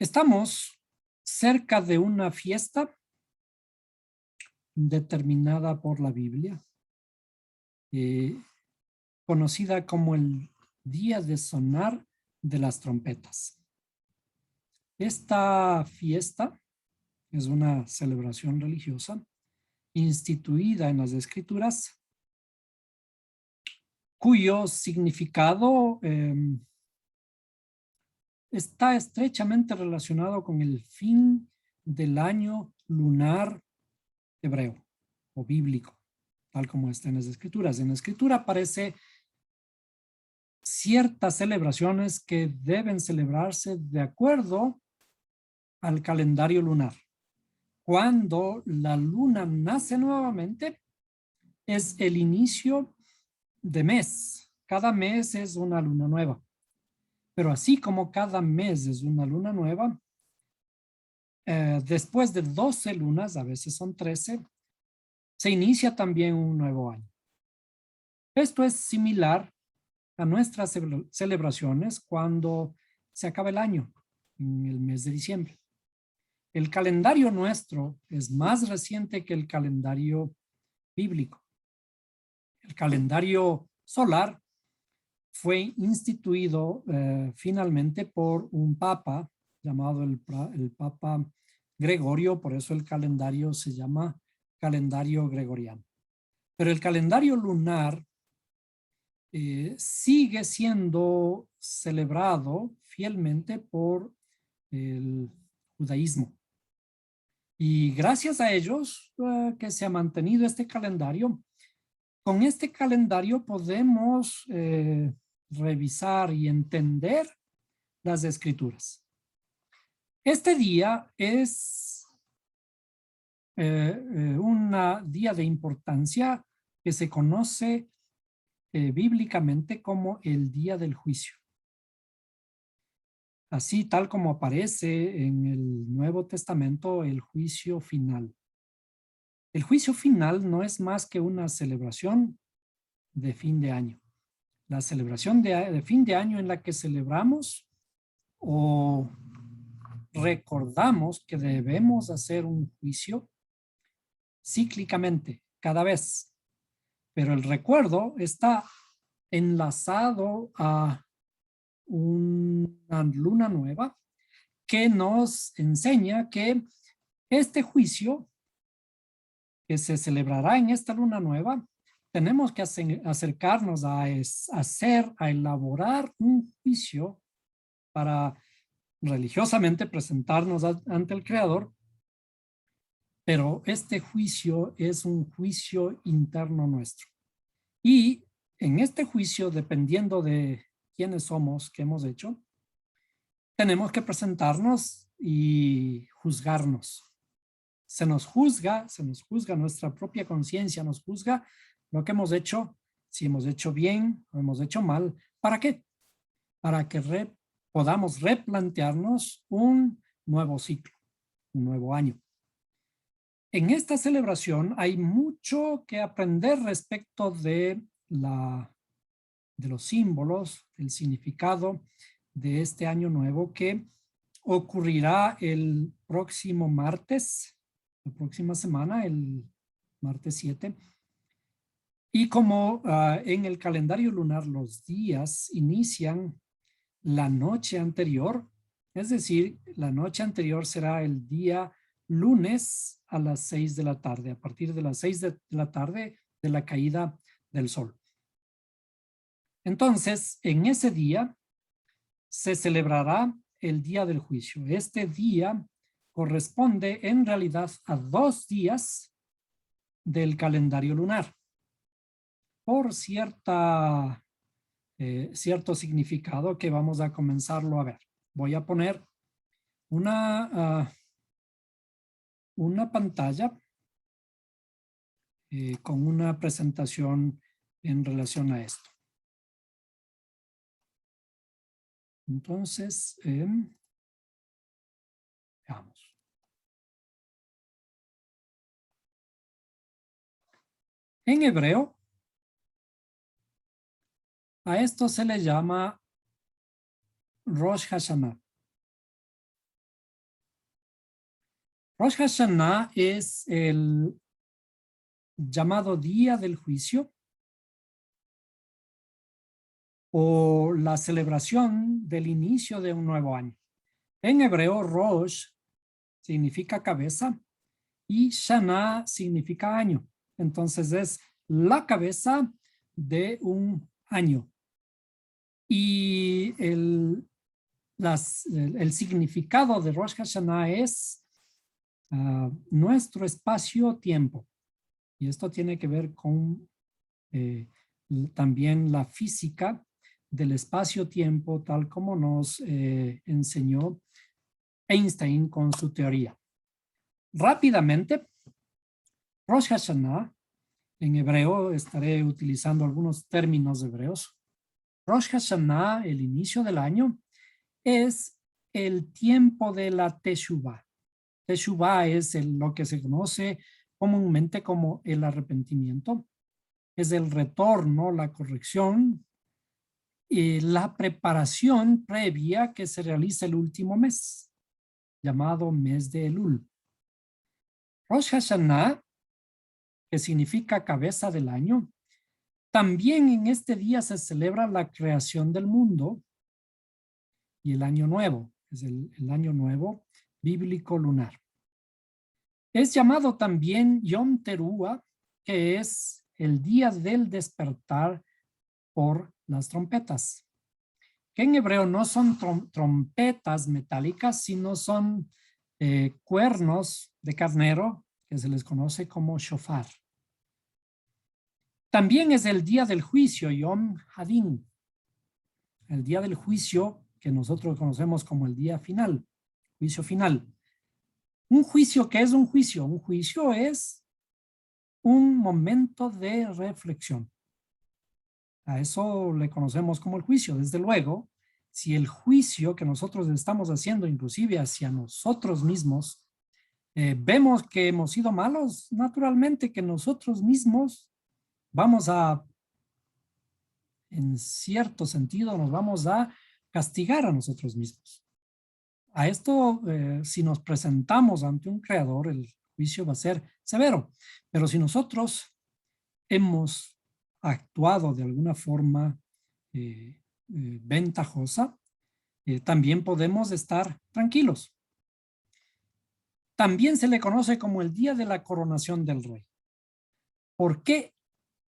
Estamos cerca de una fiesta determinada por la Biblia, eh, conocida como el Día de Sonar de las Trompetas. Esta fiesta es una celebración religiosa instituida en las Escrituras, cuyo significado está estrechamente relacionado con el fin del año lunar hebreo o bíblico, tal como está en las Escrituras. En la Escritura aparece ciertas celebraciones que deben celebrarse de acuerdo al calendario lunar. Cuando la luna nace nuevamente, es el inicio de mes. Cada mes es una luna nueva. Pero así como cada mes es una luna nueva, después de 12 lunas, a veces son 13, se inicia también un nuevo año. Esto es similar a nuestras celebraciones cuando se acaba el año, en el mes de diciembre. El calendario nuestro es más reciente que el calendario bíblico. El calendario solar fue instituido finalmente por un papa llamado el Papa Gregorio, por eso el calendario se llama calendario gregoriano. Pero el calendario lunar sigue siendo celebrado fielmente por el judaísmo. Y gracias a ellos que se ha mantenido este calendario, con este calendario podemos revisar y entender las escrituras. Este día es un día de importancia que se conoce bíblicamente como el día del juicio. Así tal como aparece en el Nuevo Testamento, el juicio final. El juicio final no es más que una celebración de fin de año. La celebración de fin de año en la que celebramos o recordamos que debemos hacer un juicio cíclicamente, cada vez. Pero el recuerdo está enlazado a una luna nueva que nos enseña que este juicio que se celebrará en esta luna nueva, tenemos que acercarnos a elaborar un juicio para religiosamente presentarnos ante el Creador, pero este juicio es un juicio interno nuestro. Y en este juicio, dependiendo de quiénes somos, qué hemos hecho, tenemos que presentarnos y juzgarnos. Se nos juzga nuestra propia conciencia, nos juzga lo que hemos hecho, si hemos hecho bien o hemos hecho mal. ¿Para qué? Para que podamos replantearnos un nuevo ciclo, un nuevo año. En esta celebración hay mucho que aprender respecto de los símbolos, el significado de este año nuevo que ocurrirá el próximo martes, la próxima semana, el martes 7. Y como en el calendario lunar los días inician la noche anterior, es decir, la noche anterior será el día lunes a las 6 de la tarde, a partir de las 6 de la tarde de la caída del sol. Entonces, en ese día se celebrará el día del juicio. Este día corresponde en realidad a 2 días del calendario lunar, por cierto significado que vamos a comenzarlo a ver. Voy a poner una pantalla con una presentación en relación a esto. Entonces, veamos. En hebreo, a esto se le llama Rosh Hashanah. Rosh Hashanah es el llamado día del juicio o la celebración del inicio de un nuevo año. En hebreo, Rosh significa cabeza y Shana significa año. Entonces es la cabeza de un año. Y el significado de Rosh Hashanah es nuestro espacio-tiempo. Y esto tiene que ver con también la física del espacio-tiempo, tal como nos enseñó Einstein con su teoría. Rápidamente, Rosh Hashanah, en hebreo estaré utilizando algunos términos hebreos. Rosh Hashanah, el inicio del año, es el tiempo de la Teshuvah. Teshuvah es lo que se conoce comúnmente como el arrepentimiento. Es el retorno, la corrección y la preparación previa que se realiza el último mes, llamado mes de Elul. Rosh Hashanah, que significa cabeza del año, también en este día se celebra la creación del mundo y el año nuevo, es el año nuevo bíblico lunar. Es llamado también Yom Teruah, que es el día del despertar por las trompetas, que en hebreo no son trompetas metálicas, sino son cuernos de carnero, que se les conoce como shofar. También es el día del juicio, Yom Hadin, el día del juicio que nosotros conocemos como el día final, juicio final. Un juicio, ¿qué es un juicio? Un juicio es un momento de reflexión. A eso le conocemos como el juicio. Desde luego, si el juicio que nosotros estamos haciendo, inclusive hacia nosotros mismos, vemos que hemos sido malos, naturalmente que nosotros mismos vamos a, en cierto sentido, nos vamos a castigar a nosotros mismos. A esto, si nos presentamos ante un creador, el juicio va a ser severo. Pero si nosotros hemos actuado de alguna forma ventajosa, también podemos estar tranquilos. También se le conoce como el día de la coronación del rey. ¿Por qué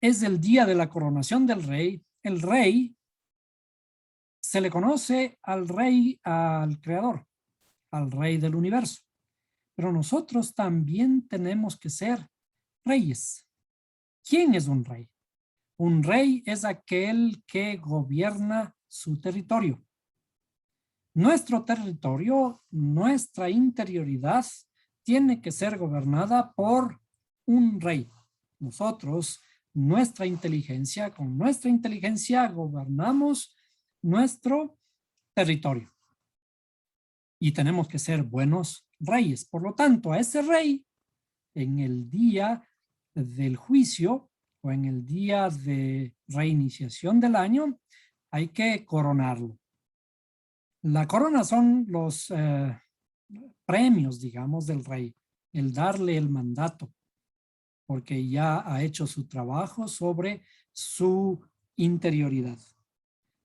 es el día de la coronación del rey? El rey se le conoce al rey, al creador, al rey del universo. Pero nosotros también tenemos que ser reyes. ¿Quién es un rey? Un rey es aquel que gobierna su territorio. Nuestro territorio, nuestra interioridad, tiene que ser gobernada por un rey. Nosotros, nuestra inteligencia, con nuestra inteligencia gobernamos nuestro territorio. Y tenemos que ser buenos reyes. Por lo tanto, a ese rey, en el día del juicio o en el día de reiniciación del año, hay que coronarlo. La corona son los premios, digamos, del rey, el darle el mandato, porque ya ha hecho su trabajo sobre su interioridad.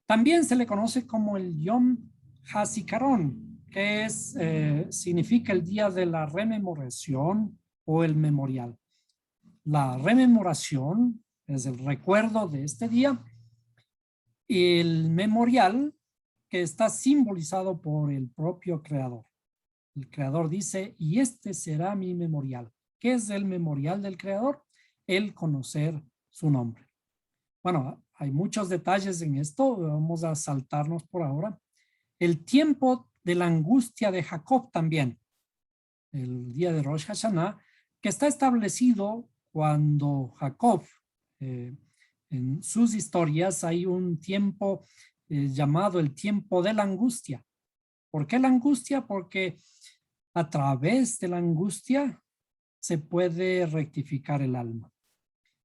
También se le conoce como el Yom HaZikaron, que significa el día de la rememoración o el memorial. La rememoración es el recuerdo de este día. El memorial, que está simbolizado por el propio creador. El creador dice, y este será mi memorial. ¿Qué es el memorial del creador? El conocer su nombre. Bueno, hay muchos detalles en esto, vamos a saltarnos por ahora. El tiempo de la angustia de Jacob también, el día de Rosh Hashanah, que está establecido cuando Jacob, en sus historias hay un tiempo llamado el tiempo de la angustia. ¿Por qué la angustia? Porque a través de la angustia se puede rectificar el alma.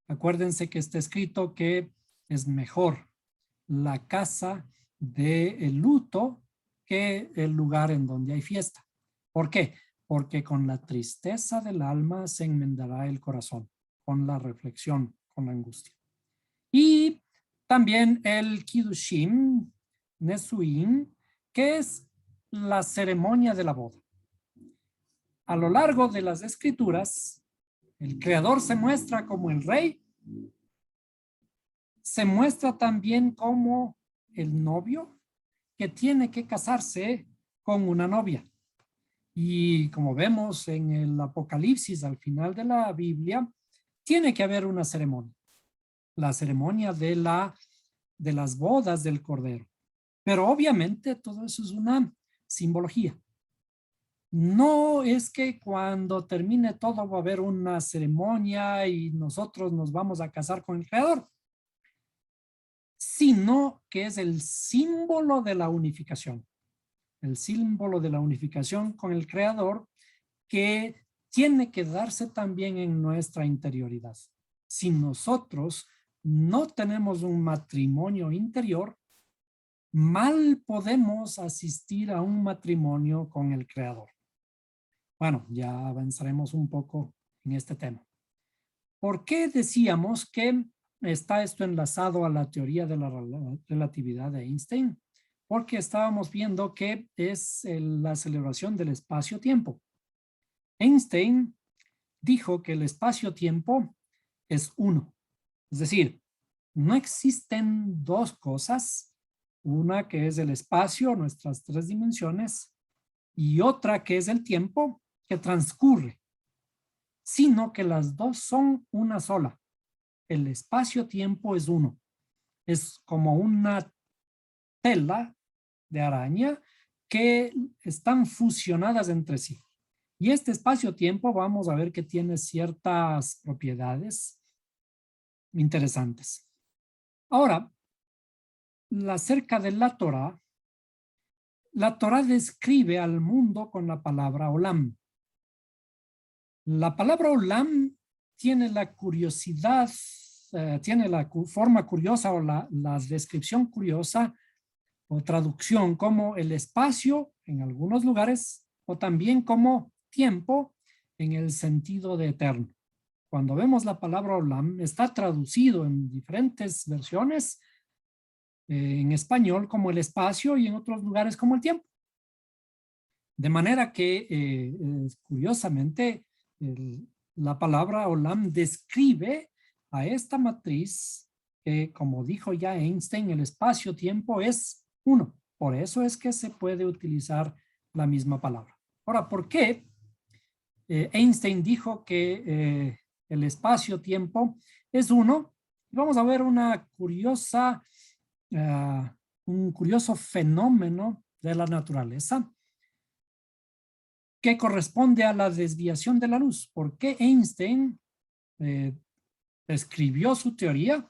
Acuérdense que está escrito que es mejor la casa del luto que el lugar en donde hay fiesta. ¿Por qué? porque con la tristeza del alma se enmendará el corazón, con la reflexión, con la angustia. Y también el Kiddushim, Nesuim, que es la ceremonia de la boda. A lo largo de las escrituras, el Creador se muestra como el rey, se muestra también como el novio que tiene que casarse con una novia. Y como vemos en el Apocalipsis, al final de la Biblia, tiene que haber una ceremonia. La ceremonia de las bodas del Cordero. Pero obviamente todo eso es una simbología. No es que cuando termine todo va a haber una ceremonia y nosotros nos vamos a casar con el Creador, sino que es el símbolo de la unificación. El símbolo de la unificación con el Creador que tiene que darse también en nuestra interioridad. Si nosotros no tenemos un matrimonio interior, mal podemos asistir a un matrimonio con el Creador. Bueno, ya avanzaremos un poco en este tema. ¿Por qué decíamos que está esto enlazado a la teoría de la relatividad de Einstein? Porque estábamos viendo que es la celebración del espacio-tiempo. Einstein dijo que el espacio-tiempo es uno. Es decir, no existen dos cosas, una que es el espacio, nuestras tres dimensiones, y otra que es el tiempo que transcurre, sino que las dos son una sola. El espacio-tiempo es uno. Es como una tela de araña que están fusionadas entre sí. Y este espacio-tiempo vamos a ver que tiene ciertas propiedades interesantes. Ahora, acerca de la Torá describe al mundo con la palabra olam. La palabra olam tiene la curiosidad, tiene la forma curiosa o la descripción curiosa o traducción como el espacio en algunos lugares o también como tiempo en el sentido de eterno. Cuando vemos la palabra olam, está traducido en diferentes versiones en español como el espacio y en otros lugares como el tiempo. De manera que, curiosamente, la palabra olam describe a esta matriz que, como dijo ya Einstein, el espacio-tiempo es uno. Por eso es que se puede utilizar la misma palabra. Ahora, ¿por qué Einstein dijo que el espacio-tiempo es uno? Vamos a ver un curioso fenómeno de la naturaleza que corresponde a la desviación de la luz. ¿Por qué Einstein escribió su teoría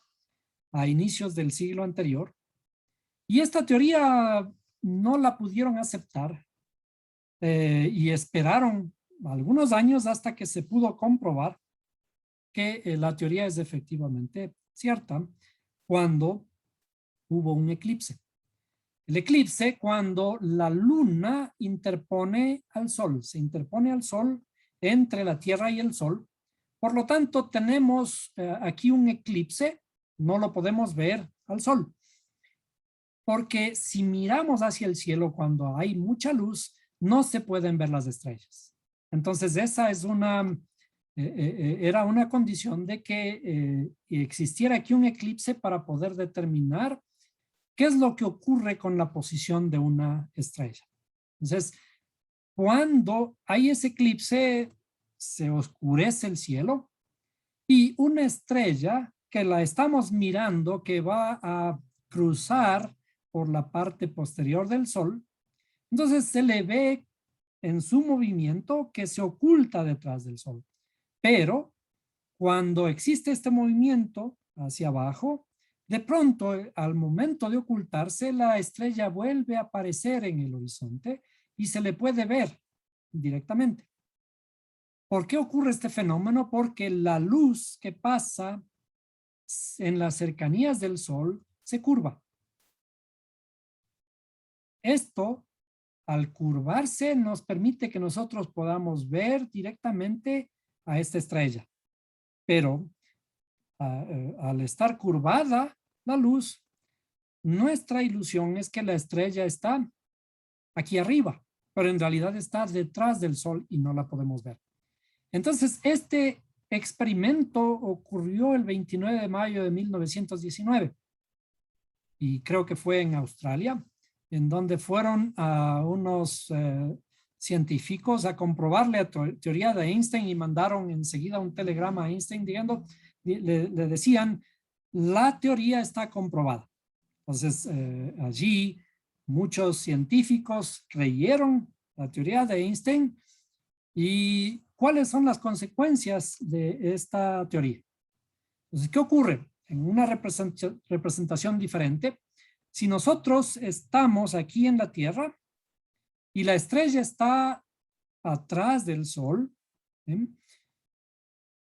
a inicios del siglo anterior? Y esta teoría no la pudieron aceptar y esperaron algunos años hasta que se pudo comprobar que la teoría es efectivamente cierta cuando hubo un eclipse. El eclipse cuando la luna interpone al sol, se interpone al sol entre la Tierra y el sol. Por lo tanto, tenemos aquí un eclipse, no lo podemos ver al sol. Porque si miramos hacia el cielo cuando hay mucha luz, no se pueden ver las estrellas. Entonces, esa es era una condición de que existiera aquí un eclipse para poder determinar qué es lo que ocurre con la posición de una estrella. Entonces, cuando hay ese eclipse, se oscurece el cielo y una estrella que la estamos mirando, que va a cruzar por la parte posterior del sol, entonces se le ve en su movimiento que se oculta detrás del sol. Pero cuando existe este movimiento hacia abajo, de pronto, al momento de ocultarse, la estrella vuelve a aparecer en el horizonte y se le puede ver directamente. ¿Por qué ocurre este fenómeno? Porque la luz que pasa en las cercanías del sol se curva. Esto al curvarse nos permite que nosotros podamos ver directamente a esta estrella. Pero al estar curvada la luz, nuestra ilusión es que la estrella está aquí arriba, pero en realidad está detrás del Sol y no la podemos ver. Entonces, este experimento ocurrió el 29 de mayo de 1919 y creo que fue en Australia, en donde fueron a unos científicos a comprobar la teoría de Einstein y mandaron enseguida un telegrama a Einstein diciendo, le decían, la teoría está comprobada. Entonces, allí muchos científicos creyeron la teoría de Einstein. ¿Y cuáles son las consecuencias de esta teoría? Entonces, ¿qué ocurre? En una representación diferente, si nosotros estamos aquí en la Tierra y la estrella está atrás del Sol, ¿eh?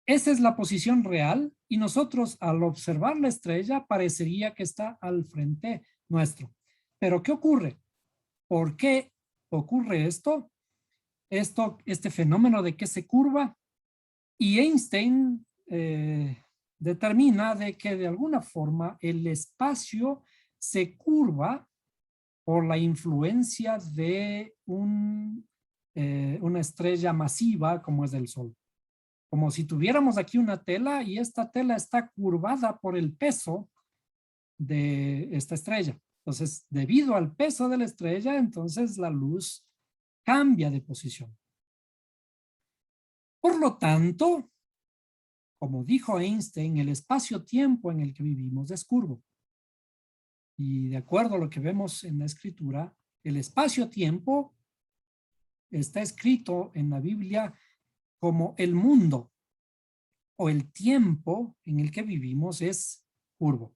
Esa es la posición real y nosotros al observar la estrella parecería que está al frente nuestro. Pero ¿qué ocurre? ¿Por qué ocurre esto? Este fenómeno de que se curva, y Einstein determina de que de alguna forma el espacio se curva por la influencia de una estrella masiva como es el Sol. Como si tuviéramos aquí una tela y esta tela está curvada por el peso de esta estrella. Entonces, debido al peso de la estrella, entonces la luz cambia de posición. Por lo tanto, como dijo Einstein, el espacio-tiempo en el que vivimos es curvo. Y de acuerdo a lo que vemos en la escritura, el espacio-tiempo está escrito en la Biblia como el mundo o el tiempo en el que vivimos es curvo.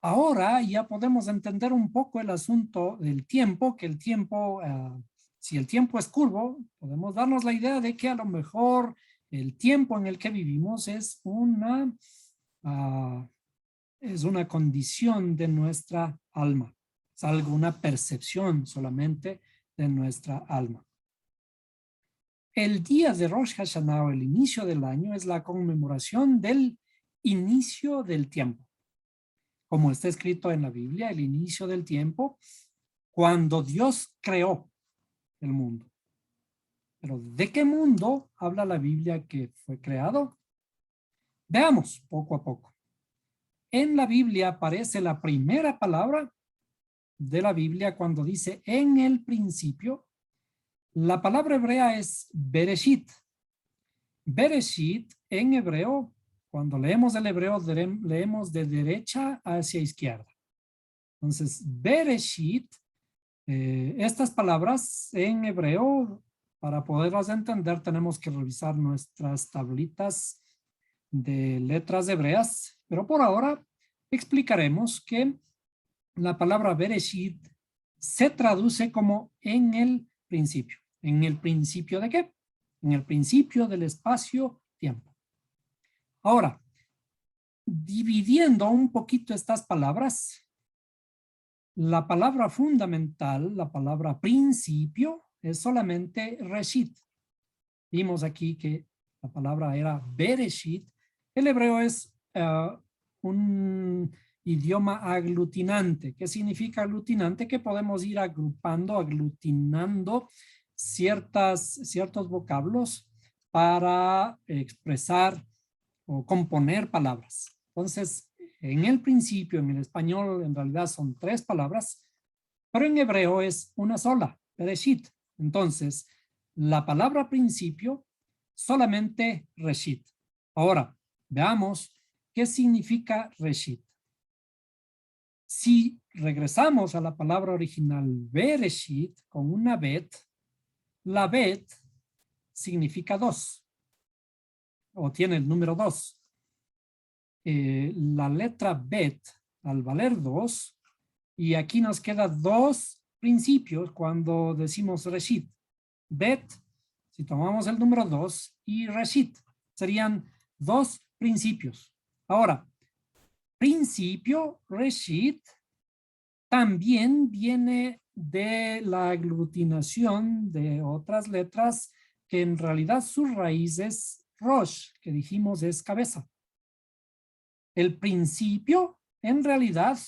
Ahora ya podemos entender un poco el asunto del tiempo, que el tiempo, si el tiempo es curvo, podemos darnos la idea de que a lo mejor el tiempo en el que vivimos es una condición de nuestra alma. Es algo, una percepción solamente de nuestra alma. El día de Rosh Hashanah, o el inicio del año, es la conmemoración del inicio del tiempo. Como está escrito en la Biblia, el inicio del tiempo, cuando Dios creó el mundo. Pero ¿de qué mundo habla la Biblia que fue creado? Veamos poco a poco. En la Biblia aparece la primera palabra de la Biblia cuando dice en el principio. La palabra hebrea es Bereshit. Bereshit en hebreo, cuando leemos el hebreo, leemos de derecha hacia izquierda. Entonces, Bereshit, estas palabras en hebreo, para poderlas entender, tenemos que revisar nuestras tablitas de letras hebreas, pero por ahora explicaremos que la palabra Bereshit se traduce como en el principio. ¿En el principio de qué? En el principio del espacio-tiempo. Ahora, dividiendo un poquito estas palabras, la palabra fundamental, la palabra principio, es solamente Reshit. Vimos aquí que la palabra era Bereshit. El hebreo es un idioma aglutinante. ¿Qué significa aglutinante? Que podemos ir agrupando, aglutinando ciertos vocablos para expresar o componer palabras. Entonces, en el principio, en el español, en realidad son 3 palabras, pero en hebreo es una sola, Bereshit. Entonces, la palabra principio, solamente Reshit. Ahora, veamos qué significa Reshit. Si regresamos a la palabra original Bereshit con una bet, la bet significa 2 o tiene el número 2. La letra bet al valer 2, y aquí nos quedan 2 principios cuando decimos Reshit. Bet, si tomamos el número 2, y Reshit, serían 2 principios. Ahora, principio, Reshit, también viene de la aglutinación de otras letras que en realidad su raíz es Rosh, que dijimos es cabeza. El principio en realidad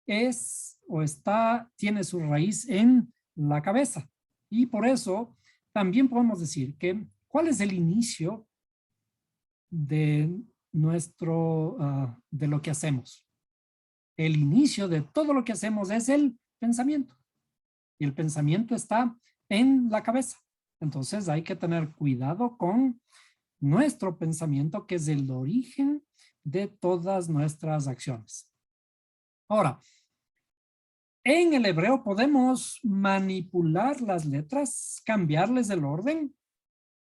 es o tiene su raíz en la cabeza. Y por eso también podemos decir que ¿cuál es el inicio de de lo que hacemos? El inicio de todo lo que hacemos es el pensamiento. Y el pensamiento está en la cabeza. Entonces hay que tener cuidado con nuestro pensamiento, que es el origen de todas nuestras acciones. Ahora, en el hebreo podemos manipular las letras, cambiarles el orden,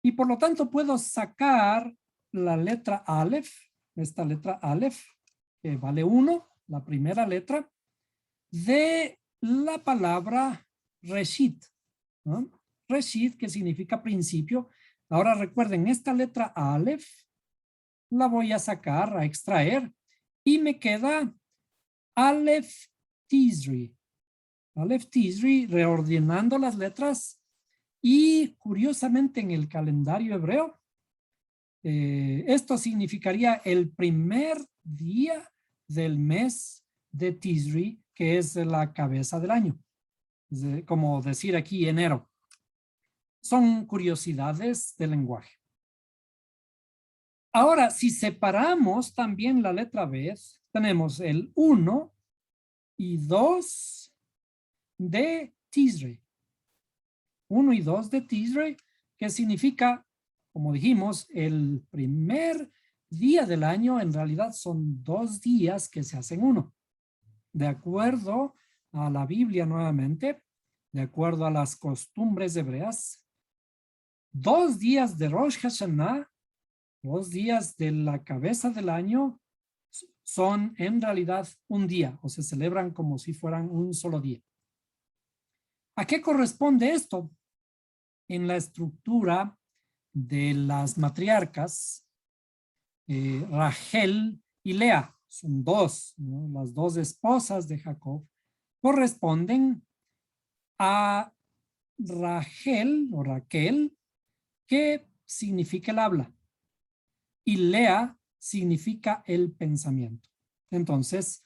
y por lo tanto puedo sacar la letra Aleph, esta letra Aleph, que vale 1, la primera letra, de la palabra Reshit, ¿no? Reshit, que significa principio. Ahora recuerden, esta letra Aleph la voy a sacar, a extraer, y me queda Aleph Tizri. Aleph Tizri, reordenando las letras, y curiosamente en el calendario hebreo, esto significaría el primer día del mes de Tizri, que es la cabeza del año. Como decir aquí enero. Son curiosidades del lenguaje. Ahora, si separamos también la letra B, tenemos el 1 y 2 de Tishrei. 1 y 2 de Tishrei, que significa, como dijimos, el primer día del año. En realidad son 2 días que se hacen uno. De acuerdo a la Biblia nuevamente, de acuerdo a las costumbres hebreas, 2 días de Rosh Hashanah, 2 días de la cabeza del año, son en realidad un día, o se celebran como si fueran un solo día. ¿A qué corresponde esto? En la estructura de las matriarcas, Rachel y Lea, son 2, ¿no? Las 2 esposas de Jacob, corresponden a Rachel o Raquel, que significa el habla, y Lea significa el pensamiento. Entonces,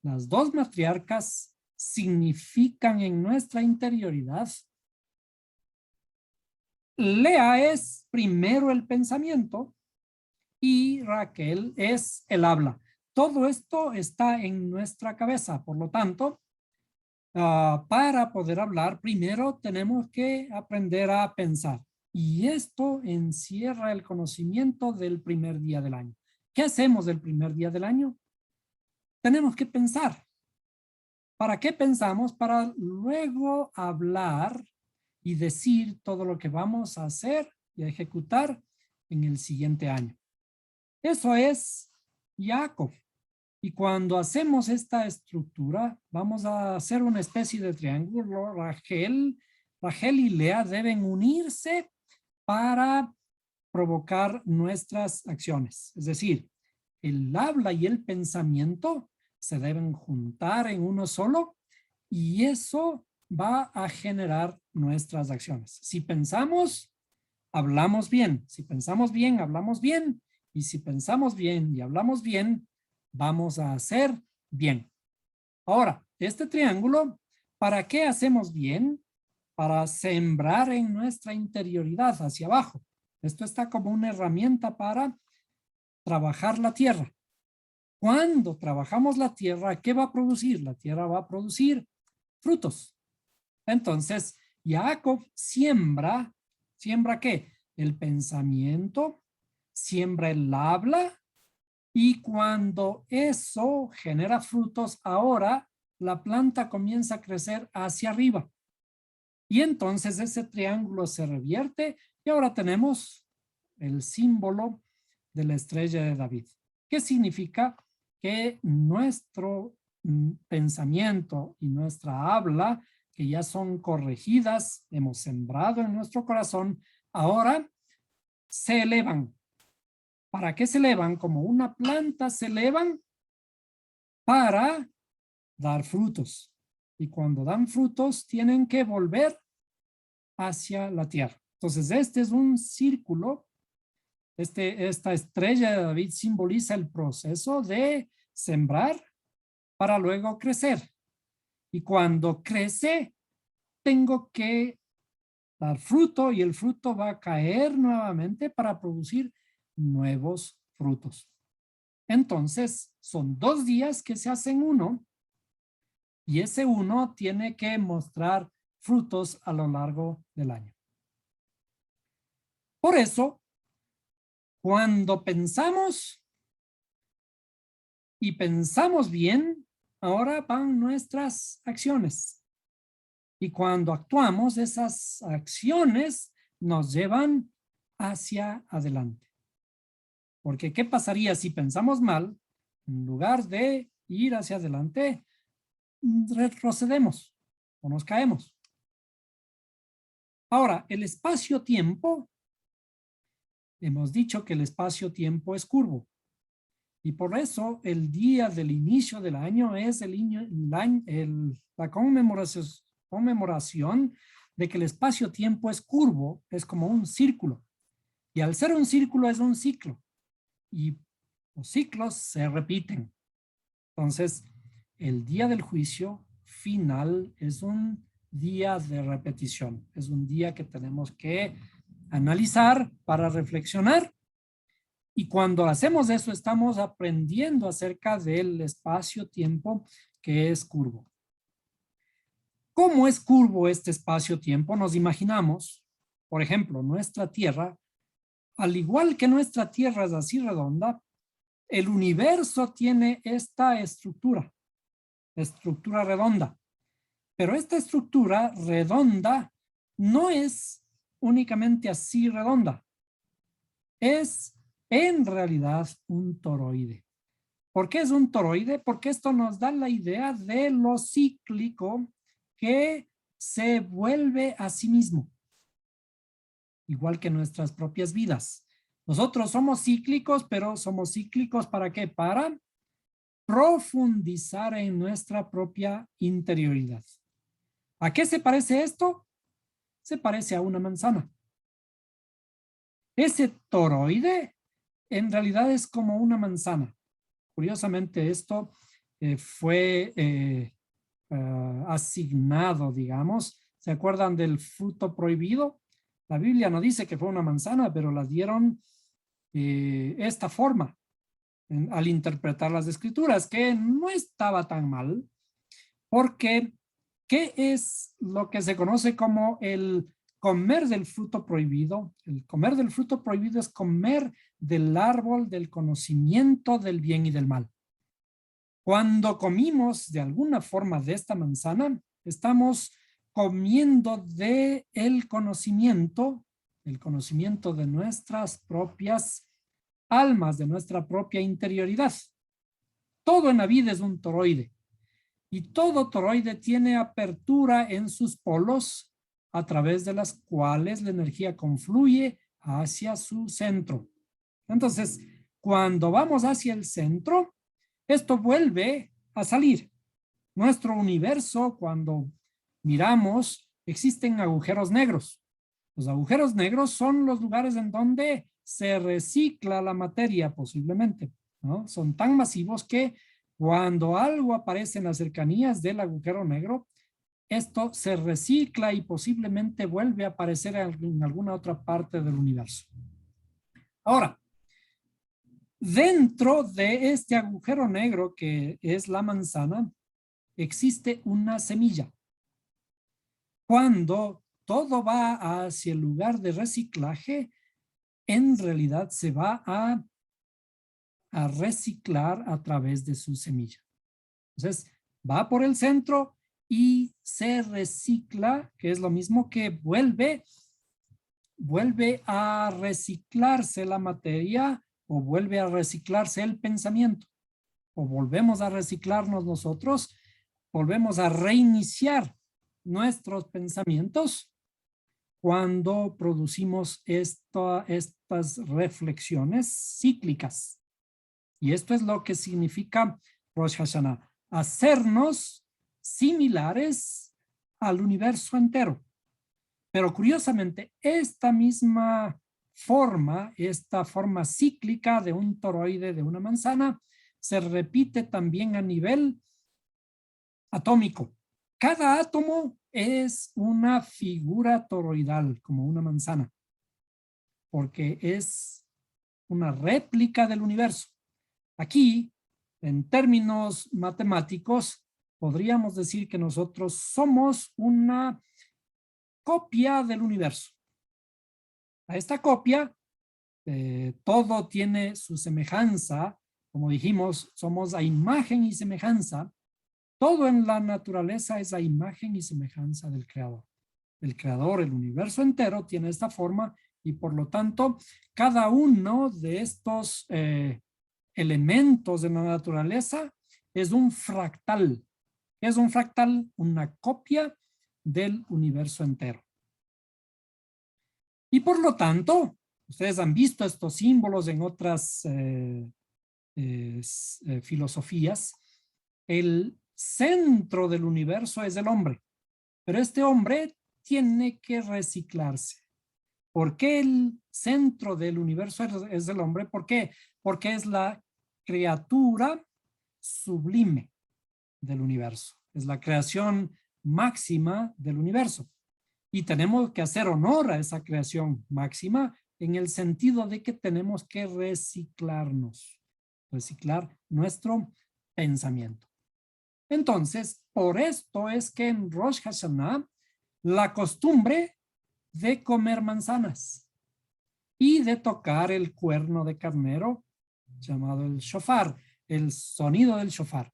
las 2 matriarcas significan en nuestra interioridad. Lea es primero el pensamiento y Raquel es el habla. Todo esto está en nuestra cabeza, por lo tanto, para poder hablar, primero tenemos que aprender a pensar. Y esto encierra el conocimiento del primer día del año. ¿Qué hacemos del primer día del año? Tenemos que pensar. ¿Para qué pensamos? Para luego hablar y decir todo lo que vamos a hacer y a ejecutar en el siguiente año. Eso es Jacob. Y cuando hacemos esta estructura, vamos a hacer una especie de triángulo. Rachel y Lea deben unirse para provocar nuestras acciones. Es decir, el habla y el pensamiento se deben juntar en uno solo y eso va a generar nuestras acciones. Si pensamos, hablamos bien. Si pensamos bien, hablamos bien. Y si pensamos bien y hablamos bien, vamos a hacer bien. Ahora, este triángulo, ¿para qué hacemos bien? Para sembrar en nuestra interioridad hacia abajo. Esto está como una herramienta para trabajar la tierra. Cuando trabajamos la tierra, ¿qué va a producir? La tierra va a producir frutos. Entonces, Jacob siembra ¿qué? El pensamiento, siembra el habla, y cuando eso genera frutos, ahora la planta comienza a crecer hacia arriba. Y entonces ese triángulo se revierte y ahora tenemos el símbolo de la estrella de David. ¿Qué significa? Que nuestro pensamiento y nuestra habla, que ya son corregidas, hemos sembrado en nuestro corazón, ahora se elevan. ¿Para qué se elevan? Como una planta se elevan para dar frutos. y cuando dan frutos tienen que volver hacia la tierra. Entonces este es un círculo. Esta estrella de David simboliza el proceso de sembrar para luego crecer. Y cuando crece, tengo que dar fruto y el fruto va a caer nuevamente para producir nuevos frutos. Entonces, son 2 días que se hacen uno y ese uno tiene que mostrar frutos a lo largo del año. Por eso, cuando pensamos y pensamos bien, ahora van nuestras acciones. Y cuando actuamos, esas acciones nos llevan hacia adelante. Porque ¿qué pasaría si pensamos mal? En lugar de ir hacia adelante, retrocedemos o nos caemos. Ahora, el espacio-tiempo, hemos dicho que el espacio-tiempo es curvo. Y por eso el día del inicio del año es la conmemoración de que el espacio-tiempo es curvo, es como un círculo. Y al ser un círculo es un ciclo. Y los ciclos se repiten. Entonces, el día del juicio final es un día de repetición. Es un día que tenemos que analizar para reflexionar. Y cuando hacemos eso, estamos aprendiendo acerca del espacio-tiempo que es curvo. ¿Cómo es curvo este espacio-tiempo? Nos imaginamos, por ejemplo, nuestra Tierra, al igual que nuestra Tierra es así redonda, el universo tiene esta estructura redonda. Pero esta estructura redonda no es únicamente así redonda. Es en realidad un toroide. ¿Por qué es un toroide? Porque esto nos da la idea de lo cíclico que se vuelve a sí mismo. Igual que nuestras propias vidas. Nosotros somos cíclicos, pero somos cíclicos ¿para qué? Para profundizar en nuestra propia interioridad. ¿A qué se parece esto? Se parece a una manzana. Ese toroide en realidad es como una manzana. Curiosamente esto fue asignado, digamos. ¿Se acuerdan del fruto prohibido? La Biblia no dice que fue una manzana, pero la dieron esta forma al interpretar las escrituras, que no estaba tan mal, porque ¿qué es lo que se conoce como el comer del fruto prohibido? El comer del fruto prohibido es comer del árbol del conocimiento del bien y del mal. Cuando comimos de alguna forma de esta manzana, estamos comiendo de el conocimiento de nuestras propias almas, de nuestra propia interioridad. Todo en la vida es un toroide. Y todo toroide tiene apertura en sus polos a través de las cuales la energía confluye hacia su centro. Entonces, cuando vamos hacia el centro, esto vuelve a salir. Nuestro universo, cuando miramos, existen agujeros negros. Los agujeros negros son los lugares en donde se recicla la materia, posiblemente, ¿no? Son tan masivos que cuando algo aparece en las cercanías del agujero negro, esto se recicla y posiblemente vuelve a aparecer en alguna otra parte del universo. Ahora, dentro de este agujero negro que es la manzana, existe una semilla. Cuando todo va hacia el lugar de reciclaje, en realidad se va a reciclar a través de su semilla. Entonces, va por el centro y se recicla, que es lo mismo que vuelve a reciclarse la materia o vuelve a reciclarse el pensamiento o volvemos a reciclarnos nosotros, volvemos a reiniciar nuestros pensamientos cuando producimos estas reflexiones cíclicas. Y esto es lo que significa Rosh Hashanah. Hacernos similares al universo entero. Pero curiosamente, esta misma forma, esta forma cíclica de un toroide de una manzana, se repite también a nivel atómico. Cada átomo es una figura toroidal, como una manzana, porque es una réplica del universo. Aquí, en términos matemáticos, podríamos decir que nosotros somos una copia del universo. A esta copia, todo tiene su semejanza. Como dijimos, somos a imagen y semejanza. Todo en la naturaleza es a imagen y semejanza del Creador. El Creador, el universo entero, tiene esta forma y por lo tanto, cada uno de estos elementos de la naturaleza es un fractal. ¿Qué es un fractal? Una copia del universo entero. Y por lo tanto, ustedes han visto estos símbolos en otras filosofías. El centro del universo es el hombre, pero este hombre tiene que reciclarse. ¿Por qué el centro del universo es el hombre? ¿Por qué? Porque es la criatura sublime del universo. Es la creación máxima del universo. Y tenemos que hacer honor a esa creación máxima en el sentido de que tenemos que reciclarnos, reciclar nuestro pensamiento. Entonces, por esto es que en Rosh Hashanah la costumbre de comer manzanas y de tocar el cuerno de carnero llamado el shofar, el sonido del shofar.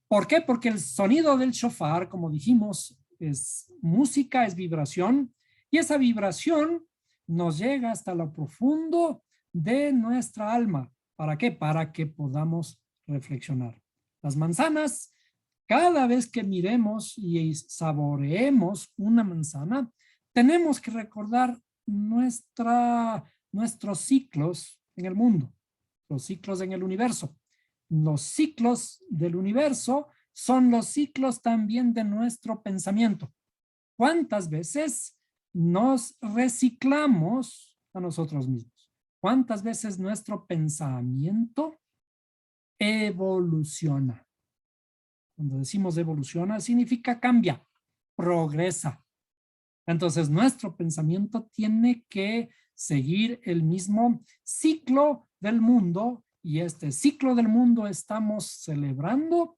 ¿Por qué? Porque el sonido del shofar, como dijimos, es música, es vibración, y esa vibración nos llega hasta lo profundo de nuestra alma. ¿Para qué? Para que podamos reflexionar. Las manzanas, cada vez que miremos y saboreemos una manzana, tenemos que recordar nuestros ciclos en el mundo, los ciclos en el universo. Los ciclos del universo son los ciclos también de nuestro pensamiento. ¿Cuántas veces nos reciclamos a nosotros mismos? ¿Cuántas veces nuestro pensamiento evoluciona? Cuando decimos evoluciona, significa cambia, progresa. Entonces, nuestro pensamiento tiene que seguir el mismo ciclo del mundo, y este ciclo del mundo estamos celebrando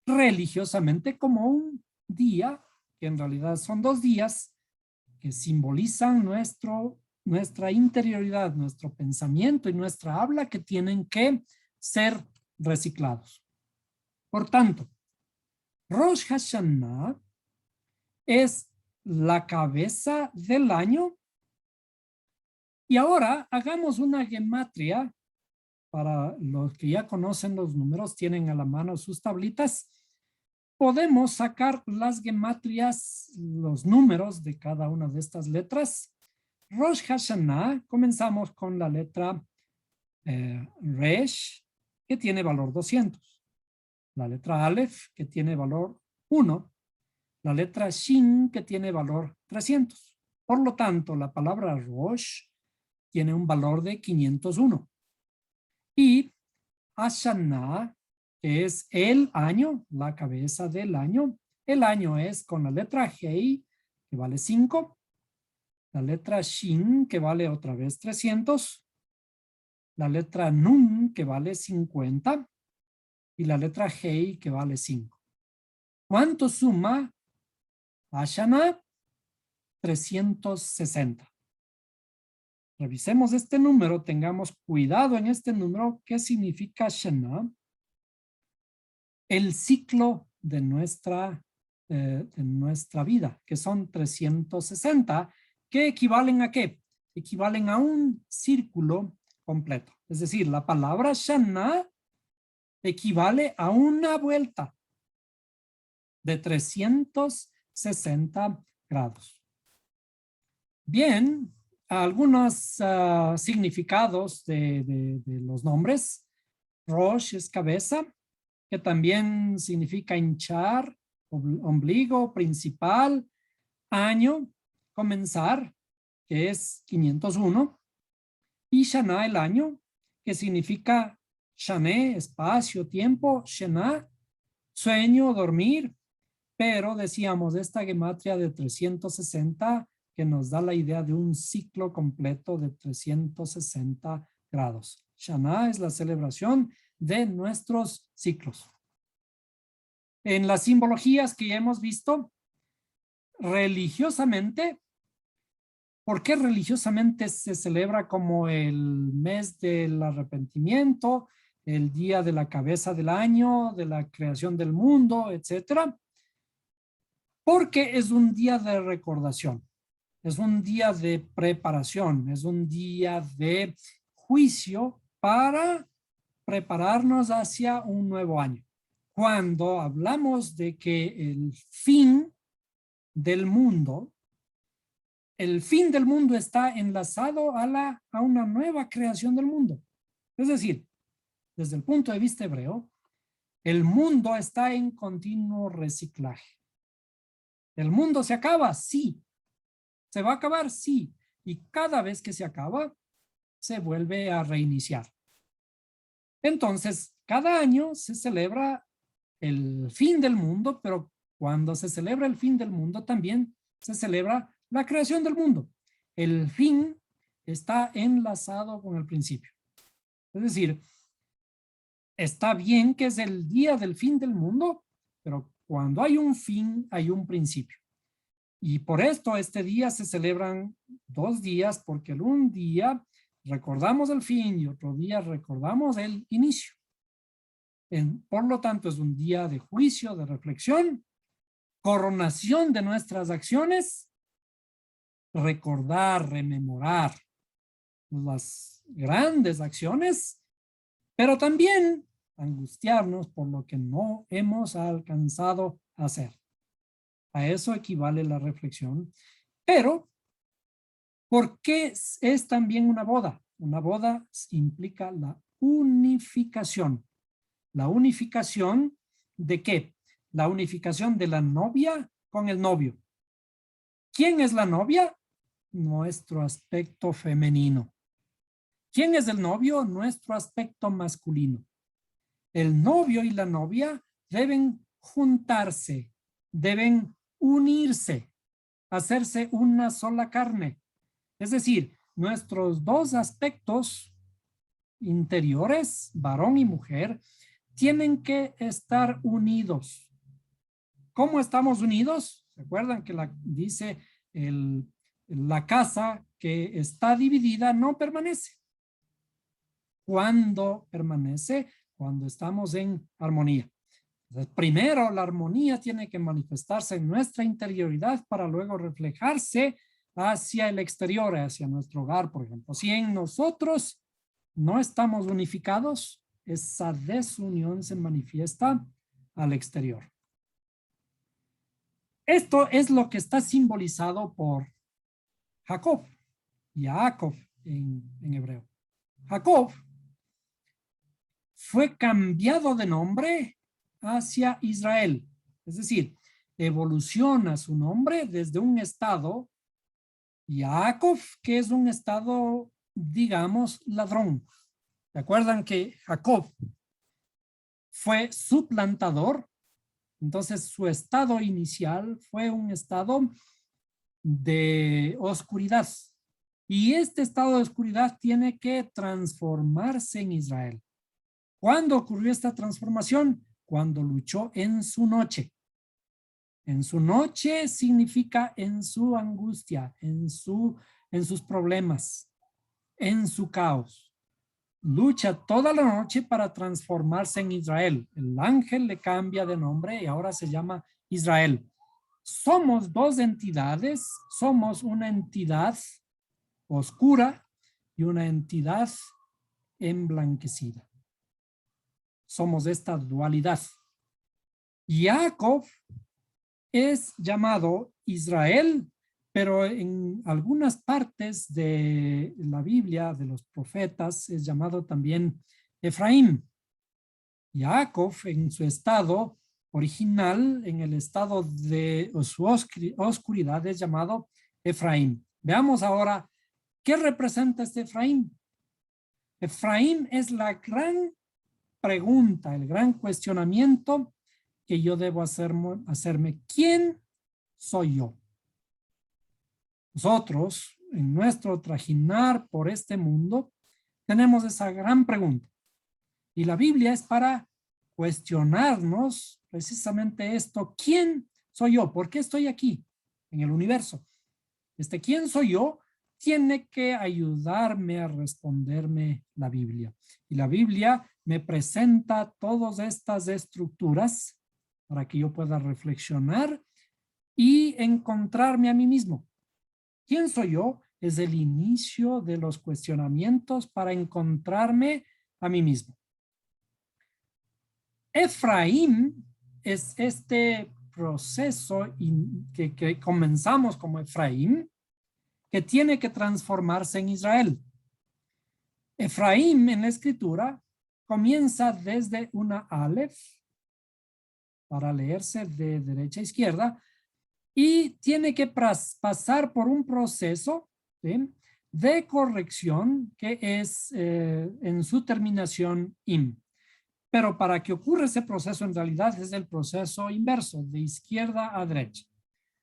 religiosamente como un día, que en realidad son 2 días, que simbolizan nuestra interioridad, nuestro pensamiento y nuestra habla, que tienen que ser reciclados. Por tanto, Rosh Hashanah es la cabeza del año. Y ahora hagamos una gematria. Para los que ya conocen los números, tienen a la mano sus tablitas. Podemos sacar las gematrias, los números de cada una de estas letras. Rosh Hashanah, comenzamos con la letra Resh, que tiene valor 200. La letra Aleph, que tiene valor 1. La letra Shin, que tiene valor 300. Por lo tanto, la palabra Rosh tiene un valor de 501. Y Hashanah, que es el año, la cabeza del año. El año es con la letra Hei, que vale 5. La letra Shin, que vale otra vez 300. La letra Nun, que vale 50. Y la letra Hei, que vale 5. ¿Cuánto suma Hashanah? 360. Revisemos este número, tengamos cuidado en este número. ¿Qué significa Hashanah? El ciclo de nuestra vida, que son 360, que equivalen ¿a qué? Equivalen a un círculo completo. Es decir, la palabra Shana equivale a una vuelta de 360 grados. Bien, algunos significados de los nombres. Rosh es cabeza, que también significa hinchar ombligo, principal, año, comenzar, que es 501, y Shana, el año, que significa Shané, espacio, tiempo, Shana, sueño, dormir, pero decíamos esta gematria de 360 que nos da la idea de un ciclo completo de 360 grados. Shana es la celebración de nuestros ciclos. En las simbologías que ya hemos visto, religiosamente, ¿por qué religiosamente se celebra como el mes del arrepentimiento, el día de la cabeza del año, de la creación del mundo, etcétera? Porque es un día de recordación, es un día de preparación, es un día de juicio para prepararnos hacia un nuevo año. Cuando hablamos de que el fin del mundo está enlazado a una nueva creación del mundo. Es decir, desde el punto de vista hebreo, el mundo está en continuo reciclaje. ¿El mundo se acaba? Sí. ¿Se va a acabar? Sí. Y cada vez que se acaba, se vuelve a reiniciar. Entonces, cada año se celebra el fin del mundo, pero cuando se celebra el fin del mundo, también se celebra la creación del mundo. El fin está enlazado con el principio. Es decir, está bien que es el día del fin del mundo, pero cuando hay un fin, hay un principio. Y por esto este día se celebran 2 días, porque un día recordamos el fin y otro día recordamos el inicio. Por lo tanto, es un día de juicio, de reflexión, coronación de nuestras acciones, recordar, rememorar las grandes acciones, pero también angustiarnos por lo que no hemos alcanzado a hacer. A eso equivale la reflexión. Pero, ¿por qué es también una boda? Una boda implica la unificación. ¿La unificación de qué? La unificación de la novia con el novio. ¿Quién es la novia? Nuestro aspecto femenino. ¿Quién es el novio? Nuestro aspecto masculino. El novio y la novia deben juntarse, deben unirse, hacerse una sola carne. Es decir, nuestros dos aspectos interiores, varón y mujer, tienen que estar unidos. ¿Cómo estamos unidos? ¿Se acuerdan que dice la casa que está dividida no permanece? ¿Cuándo permanece? Cuando estamos en armonía. Entonces, primero, la armonía tiene que manifestarse en nuestra interioridad para luego reflejarse hacia el exterior, hacia nuestro hogar, por ejemplo. Si en nosotros no estamos unificados, esa desunión se manifiesta al exterior. Esto es lo que está simbolizado por Jacob, Jacob en hebreo. Jacob fue cambiado de nombre hacia Israel. Es decir, evoluciona su nombre desde un estado, Jacob, que es un estado, digamos, ladrón. ¿Se acuerdan que Jacob fue suplantador? Entonces su estado inicial fue un estado de oscuridad. Y este estado de oscuridad tiene que transformarse en Israel. ¿Cuándo ocurrió esta transformación? Cuando luchó en su noche. En su noche significa en su angustia, en sus problemas, en su caos. Lucha toda la noche para transformarse en Israel. El ángel le cambia de nombre y ahora se llama Israel. Somos dos entidades, somos una entidad oscura y una entidad emblanquecida. Somos esta dualidad. Jacob es llamado Israel, pero en algunas partes de la Biblia, de los profetas, es llamado también Efraín. Jacob en su estado original en el estado de su oscuridad es llamado Efraín. Veamos ahora qué representa este Efraín. Efraín es la gran pregunta, el gran cuestionamiento que yo debo hacerme. ¿Quién soy yo? Nosotros, en nuestro trajinar por este mundo, tenemos esa gran pregunta. Y la Biblia es para cuestionarnos precisamente esto. ¿Quién soy yo? ¿Por qué estoy aquí en el universo? ¿Quién soy yo? Tiene que ayudarme a responderme la Biblia. Y la Biblia me presenta todas estas estructuras para que yo pueda reflexionar y encontrarme a mí mismo. ¿Quién soy yo? Es el inicio de los cuestionamientos para encontrarme a mí mismo. Efraín es este proceso que comenzamos como Efraín, que tiene que transformarse en Israel. Efraín en la escritura comienza desde una Aleph, para leerse de derecha a izquierda, y tiene que pasar por un proceso, ¿sí?, de corrección que es en su terminación im. Pero para que ocurra ese proceso en realidad es el proceso inverso, de izquierda a derecha.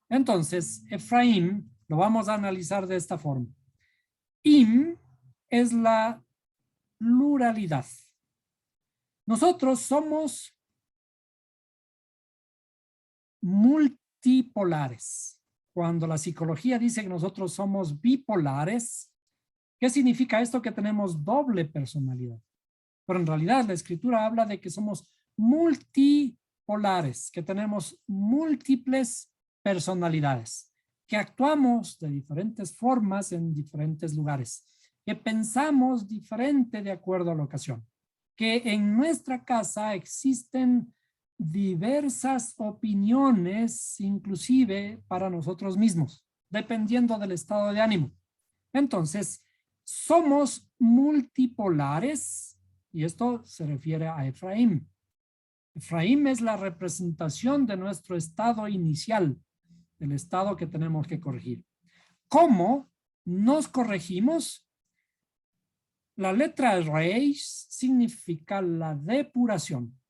Entonces, Efraín lo vamos a analizar de esta forma. Im es la pluralidad. Nosotros somos multipolares. Cuando la psicología dice que nosotros somos bipolares, ¿qué significa esto? Que tenemos doble personalidad. Pero en realidad la escritura habla de que somos multipolares, que tenemos múltiples personalidades, que actuamos de diferentes formas en diferentes lugares, que pensamos diferente de acuerdo a la ocasión, que en nuestra casa existen diversas opiniones, inclusive para nosotros mismos, dependiendo del estado de ánimo. Entonces, somos multipolares, y esto se refiere a Efraín. Efraín es la representación de nuestro estado inicial, del estado que tenemos que corregir. ¿Cómo nos corregimos? La letra Reish significa la depuración.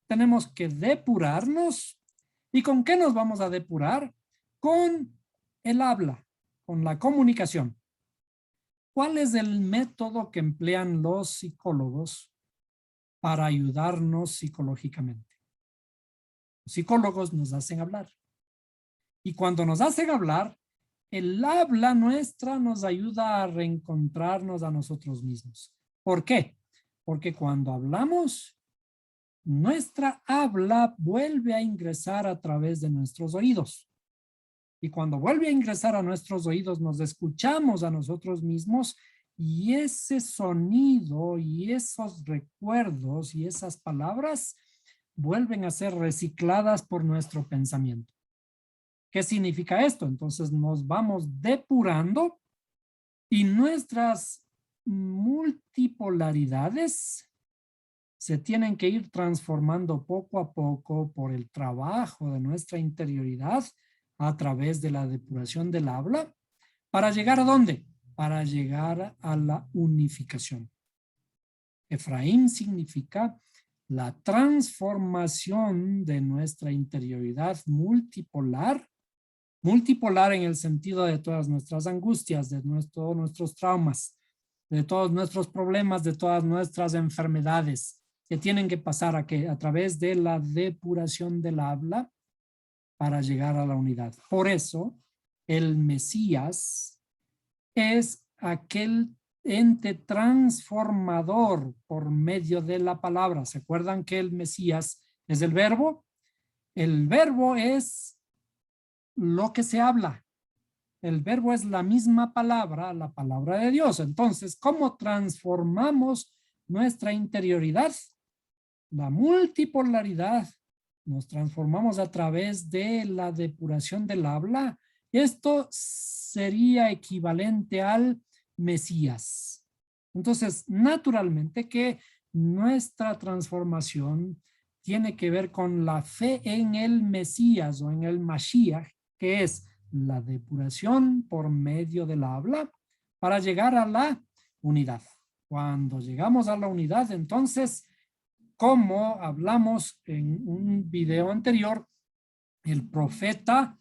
Tenemos que depurarnos. ¿Y con qué nos vamos a depurar? Con el habla, con la comunicación. ¿Cuál es el método que emplean los psicólogos para ayudarnos psicológicamente? Los psicólogos nos hacen hablar. Y cuando nos hacen hablar, el habla nuestra nos ayuda a reencontrarnos a nosotros mismos. ¿Por qué? Porque cuando hablamos, nuestra habla vuelve a ingresar a través de nuestros oídos. Y cuando vuelve a ingresar a nuestros oídos, nos escuchamos a nosotros mismos y ese sonido y esos recuerdos y esas palabras vuelven a ser recicladas por nuestro pensamiento. ¿Qué significa esto? Entonces nos vamos depurando y nuestras multipolaridades se tienen que ir transformando poco a poco por el trabajo de nuestra interioridad a través de la depuración del habla. ¿Para llegar a dónde? Para llegar a la unificación. Efraín significa la transformación de nuestra interioridad multipolar. Multipolar en el sentido de todas nuestras angustias, de todos nuestros traumas, de todos nuestros problemas, de todas nuestras enfermedades que tienen que pasar a través de la depuración del habla para llegar a la unidad. Por eso, el Mesías es aquel ente transformador por medio de la palabra. ¿Se acuerdan que el Mesías es el verbo? El verbo es lo que se habla. El verbo es la misma palabra, la palabra de Dios. Entonces, ¿cómo transformamos nuestra interioridad? La multipolaridad. Nos transformamos a través de la depuración del habla. Esto sería equivalente al Mesías. Entonces, naturalmente que nuestra transformación tiene que ver con la fe en el Mesías o en el Mashiach, que es la depuración por medio del habla para llegar a la unidad. Cuando llegamos a la unidad, entonces, como hablamos en un video anterior, el profeta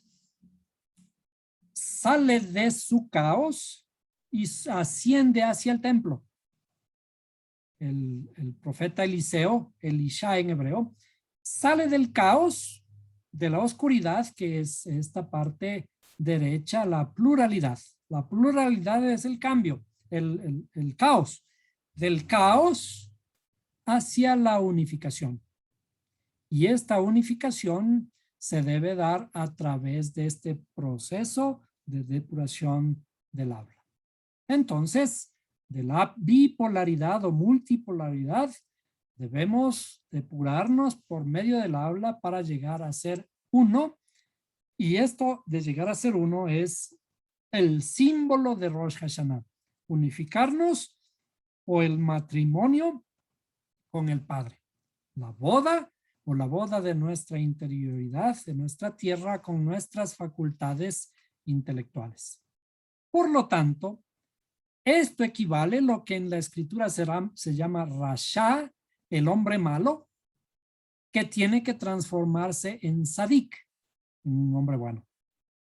sale de su caos y asciende hacia el templo. El profeta Eliseo, Elisha en hebreo, sale del caos, de la oscuridad, que es esta parte derecha, la pluralidad. La pluralidad es el cambio, el caos. Del caos hacia la unificación. Y esta unificación se debe dar a través de este proceso de depuración del habla. Entonces, de la bipolaridad o multipolaridad, debemos depurarnos por medio del habla para llegar a ser uno. Y esto de llegar a ser uno es el símbolo de Rosh Hashanah. Unificarnos o el matrimonio con el Padre. La boda o la boda de nuestra interioridad, de nuestra tierra con nuestras facultades intelectuales. Por lo tanto, esto equivale a lo que en la escritura se llama Rasha, el hombre malo, que tiene que transformarse en Sadik, un hombre bueno.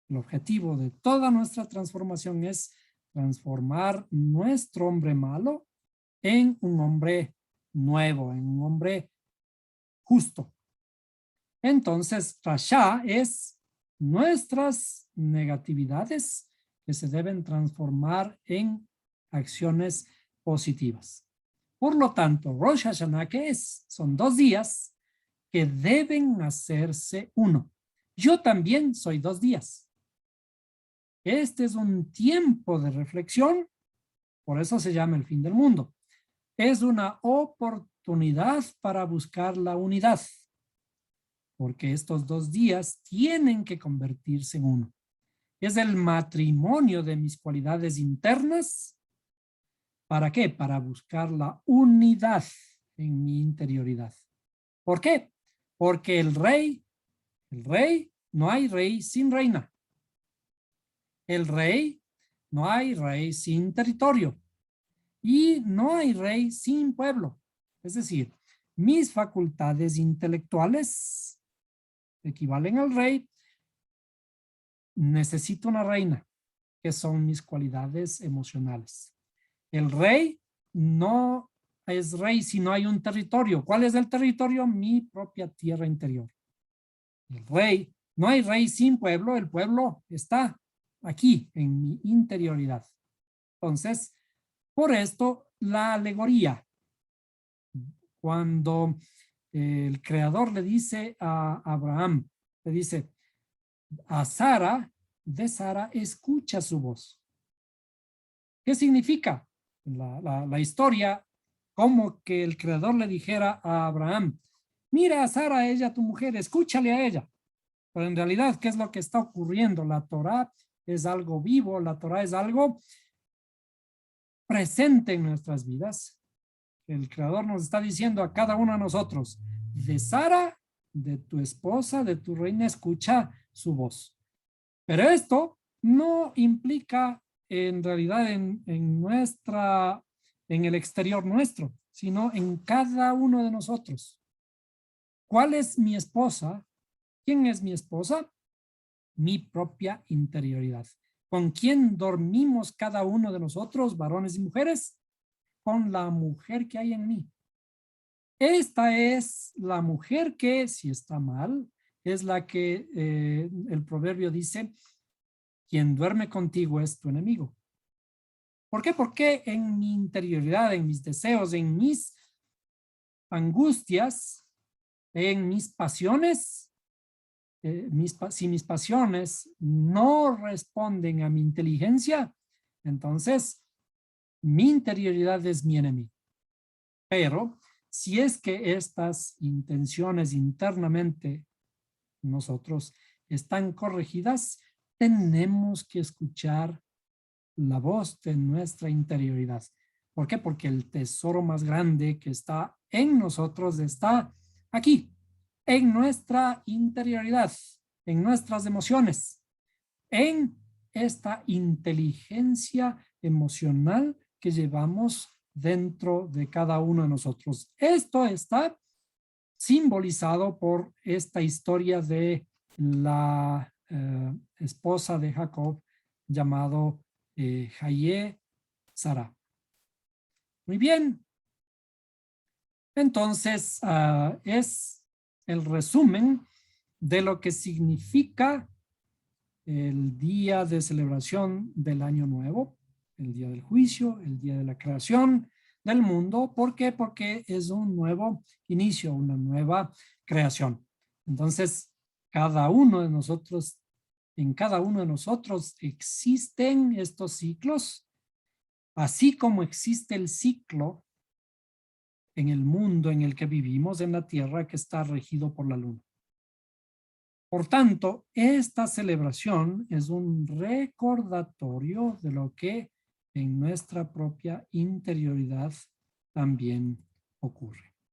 El objetivo de toda nuestra transformación es transformar nuestro hombre malo en un hombre nuevo, en un hombre justo. Entonces, Rasha es nuestras negatividades que se deben transformar en acciones positivas. Por lo tanto, Rosh Hashanah, ¿qué es? Son 2 días que deben hacerse uno. Yo también soy 2 días. Este es un tiempo de reflexión, por eso se llama el fin del mundo. Es una oportunidad para buscar la unidad, porque estos 2 días tienen que convertirse en uno. Es el matrimonio de mis cualidades internas. ¿Para qué? Para buscar la unidad en mi interioridad. ¿Por qué? Porque el rey, no hay rey sin reina. El rey, no hay rey sin territorio. Y no hay rey sin pueblo. Es decir, mis facultades intelectuales equivalen al rey. Necesito una reina, que son mis cualidades emocionales. El rey no es rey si no hay un territorio. ¿Cuál es el territorio? Mi propia tierra interior. El rey, no hay rey sin pueblo. El pueblo está aquí en mi interioridad. Entonces, por esto, la alegoría, cuando el creador le dice a Abraham, le dice a Sara, de Sara escucha su voz. ¿Qué significa? La historia, como que el creador le dijera a Abraham, mira a Sara, ella tu mujer, escúchale a ella. Pero en realidad, ¿qué es lo que está ocurriendo? La Torá es algo vivo, la Torá es algo presente en nuestras vidas. El creador nos está diciendo a cada uno de nosotros, de Sara, de tu esposa, de tu reina, escucha su voz. Pero esto no implica en realidad en el exterior nuestro, sino en cada uno de nosotros. ¿Cuál es mi esposa? ¿Quién es mi esposa? Mi propia interioridad. ¿Con quién dormimos cada uno de nosotros, varones y mujeres? Con la mujer que hay en mí. Esta es la mujer que, si está mal, es la que el proverbio dice, quien duerme contigo es tu enemigo. ¿Por qué? Porque en mi interioridad, en mis deseos, en mis angustias, en mis pasiones, si mis pasiones no responden a mi inteligencia, entonces mi interioridad es mi enemigo. Pero si es que estas intenciones internamente nosotros están corregidas, tenemos que escuchar la voz de nuestra interioridad. ¿Por qué? Porque el tesoro más grande que está en nosotros está aquí, en nuestra interioridad, en nuestras emociones, en esta inteligencia emocional que llevamos dentro de cada uno de nosotros. Esto está simbolizado por esta historia de la esposa de Jacob llamado Hayé Sara. Muy bien. Entonces, es el resumen de lo que significa el día de celebración del Año Nuevo, el día del juicio, el día de la creación del mundo. ¿Por qué? Porque es un nuevo inicio, una nueva creación. Entonces, cada uno de nosotros, en cada uno de nosotros existen estos ciclos, así como existe el ciclo en el mundo en el que vivimos, en la Tierra, que está regido por la luna. Por tanto, esta celebración es un recordatorio de lo que en nuestra propia interioridad también ocurre.